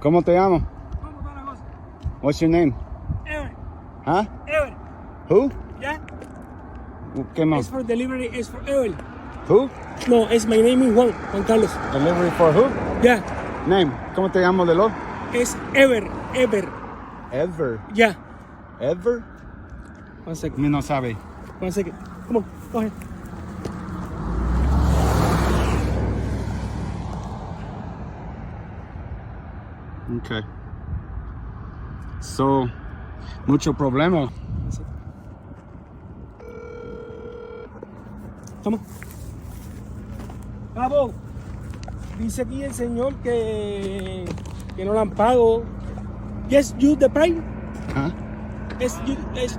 ¿Cómo te llamo? ¿Cómo está la cosa? What's your name? Ever. Huh? Ever. Who? ¿Ya? ¿Qué más? It's for delivery. It's for Ever. Who? No, it's my name is Juan Carlos. Delivery for who? Ya. Name. ¿Cómo te llamo de lo? Es Ever. Ever. Ever. Ya. Ever? One second. Mi no sabe. One second. Come on. Go ahead. Okay. So, mucho problema. Toma. Bravo. Dice aquí el señor que no le han pago. Yes, you the price. Huh? Es you es.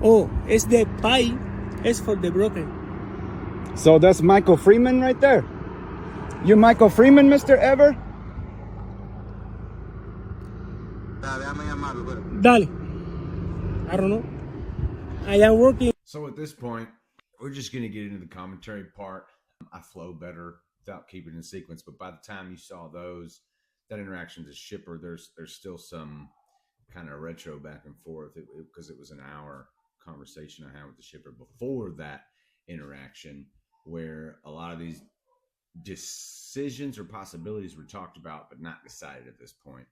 Oh, it's the pie. It's for the broker. So that's Michael Freeman right there. You Michael Freeman, Mr. Ever? Dale. I don't know. I am working. So at this point, we're just going to get into the commentary part. I flow better without keeping in sequence, but by the time you saw those, that interaction with the shipper, there's still some kind of retro back and forth because it was an hour conversation I had with the shipper before that interaction, where a lot of these decisions or possibilities were talked about but not decided at this point.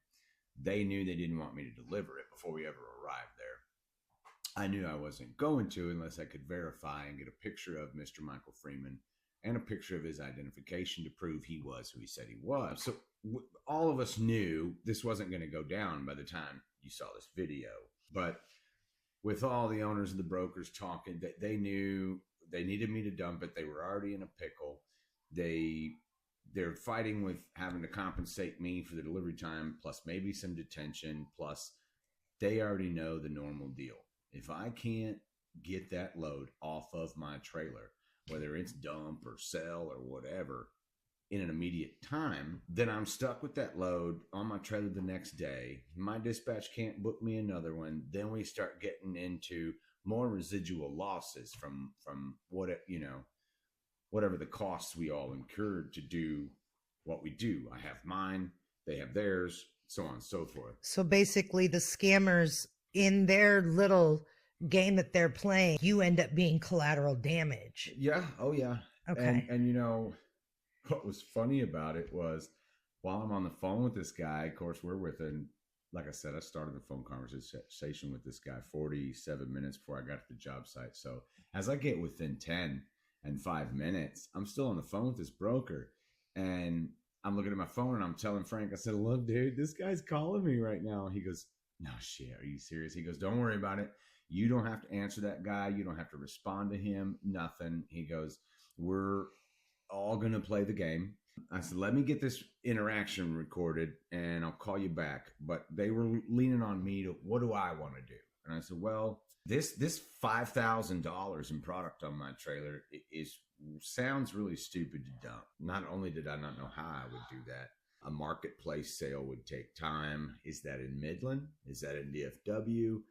They knew they didn't want me to deliver it before we ever arrived there. I knew I wasn't going to unless I could verify and get a picture of Mr. Michael Freeman and a picture of his identification to prove he was who he said he was. So all of us knew this wasn't going to go down by the time you saw this video. But with all the owners and the brokers talking, they knew they needed me to dump it. They were already in a pickle. They're fighting with having to compensate me for the delivery time, plus maybe some detention, plus they already know the normal deal. If I can't get that load off of my trailer, whether it's dump or sell or whatever, in an immediate time, then I'm stuck with that load on my trailer the next day. My dispatch can't book me another one. Then we start getting into more residual losses from what it, whatever the costs we all incurred to do what we do. I have mine, they have theirs, so on and so forth. So basically the scammers, in their little game that they're playing, you end up being collateral damage. Yeah. Oh yeah. Okay. And what was funny about it was while I'm on the phone with this guy, of course we're within, like I said, I started the phone conversation with this guy 47 minutes before I got to the job site. So as I get within 10 and 5 minutes, I'm still on the phone with this broker, and I'm looking at my phone and I'm telling Frank, I said, look, dude, this guy's calling me right now. He goes, no shit, are you serious? He goes, don't worry about it. You don't have to answer that guy. You don't have to respond to him. Nothing. He goes, we're all going to play the game. I said, let me get this interaction recorded and I'll call you back. But they were leaning on me to, what do I want to do? And I said, well, this $5,000 in product on my trailer sounds really stupid to dump. Not only did I not know how I would do that, a marketplace sale would take time. Is that in Midland? Is that in DFW?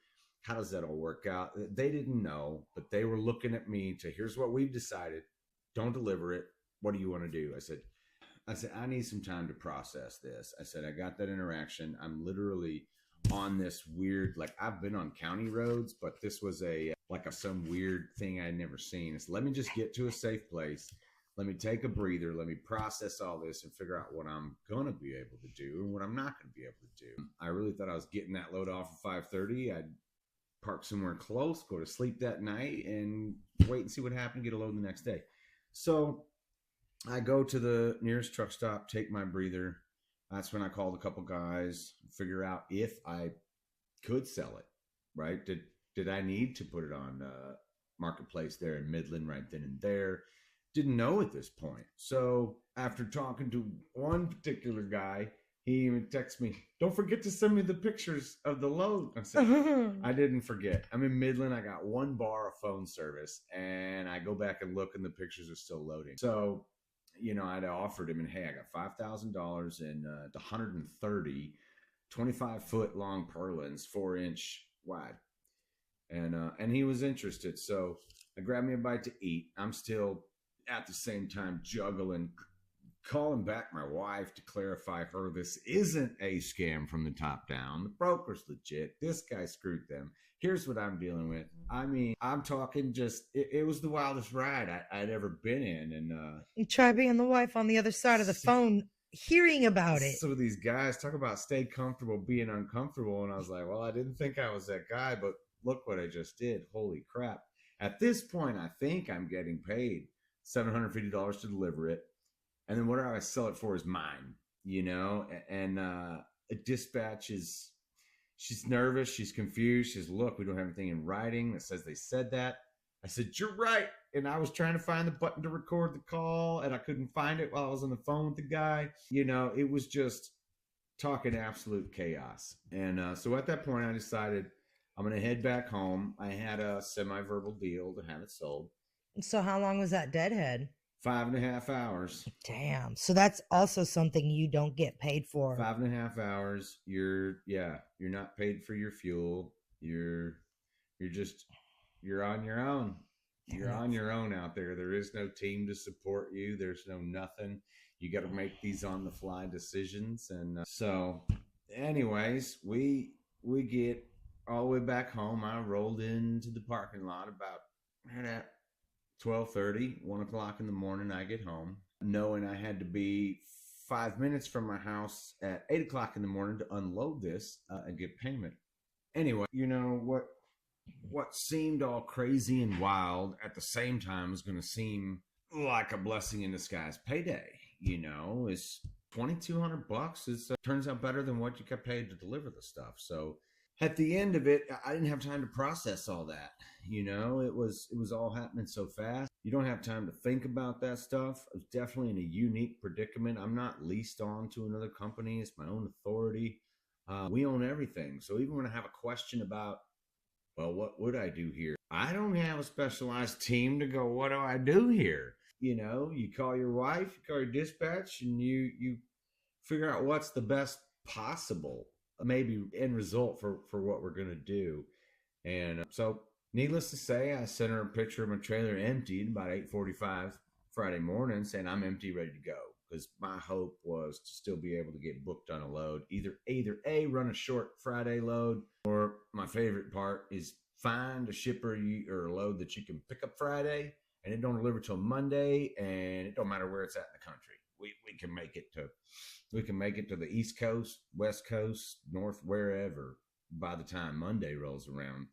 How does that all work out? They didn't know, but they were looking at me to, here's what we've decided. Don't deliver it. What do you want to do? I said, I need some time to process this. I said, I got that interaction. I'm literally on this weird, like I've been on county roads, but this was some weird thing I'd never seen. I said, let me just get to a safe place. Let me take a breather. Let me process all this and figure out what I'm going to be able to do and what I'm not going to be able to do. I really thought I was getting that load off at 5:30. I'd park somewhere close, go to sleep that night, and wait and see what happened, get a load the next day. So I go to the nearest truck stop, take my breather. That's when I called a couple guys, figure out if I could sell it, right? Did I need to put it on marketplace there in Midland right then and there? Didn't know at this point. So after talking to one particular guy, he even texted me, don't forget to send me the pictures of the load. I said, I didn't forget. I'm in Midland. I got one bar of phone service, and I go back and look, and the pictures are still loading. So, I'd offered him, and hey, I got $5,000 and 130 25-foot long purlins, 4-inch wide. And he was interested. So I grabbed me a bite to eat. I'm still at the same time juggling, calling back my wife to clarify her this isn't a scam from the top down. The broker's legit. This guy screwed them. Here's what I'm dealing with. I mean, I'm talking just, it was the wildest ride I'd ever been in. And You try being the wife on the other side of the phone, hearing about it. some of these guys talk about stay comfortable being uncomfortable. And I was like, well, I didn't think I was that guy, but look what I just did. Holy crap. At this point, I think I'm getting paid $750 to deliver it. And then whatever I sell it for is mine, you know? And a dispatch is, she's nervous. She's confused. She says, look, we don't have anything in writing that says they said that. I said, you're right. And I was trying to find the button to record the call, and I couldn't find it while I was on the phone with the guy. You know, it was just talking absolute chaos. And so at that point, I decided I'm going to head back home. I had a semi-verbal deal to have it sold. So how long was that deadhead? 5.5 hours. Damn. So that's also something you don't get paid for. 5.5 hours. You're not paid for your fuel. You're on your own. You're on your own out there. There is no team to support you. There's no nothing. You got to make these on the fly decisions. And so anyways, we get all the way back home. I rolled into the parking lot about right at 12:30, 1 o'clock in the morning. I get home knowing I had to be 5 minutes from my house at 8 o'clock in the morning to unload this and get payment. Anyway, you know what seemed all crazy and wild at the same time is going to seem like a blessing in disguise. Payday, you know, is $2,200. It turns out better than what you got paid to deliver the stuff. So at the end of it, I didn't have time to process all that. You know, it was all happening so fast. You don't have time to think about that stuff. I was definitely in a unique predicament. I'm not leased on to another company. It's my own authority. We own everything. So even when I have a question about, well, what would I do here? I don't have a specialized team to go, what do I do here? You know, you call your wife, you call your dispatch, and you figure out what's the best possible, maybe end result for what we're going to do. And so needless to say, I sent her a picture of my trailer emptied about 8:45 Friday morning saying I'm empty, ready to go. Because my hope was to still be able to get booked on a load. Either A, run a short Friday load, or my favorite part is find a shipper or a load that you can pick up Friday and it don't deliver till Monday, and it don't matter where it's at in the country. We can make it to the East Coast, West Coast, North, wherever by the time Monday rolls around.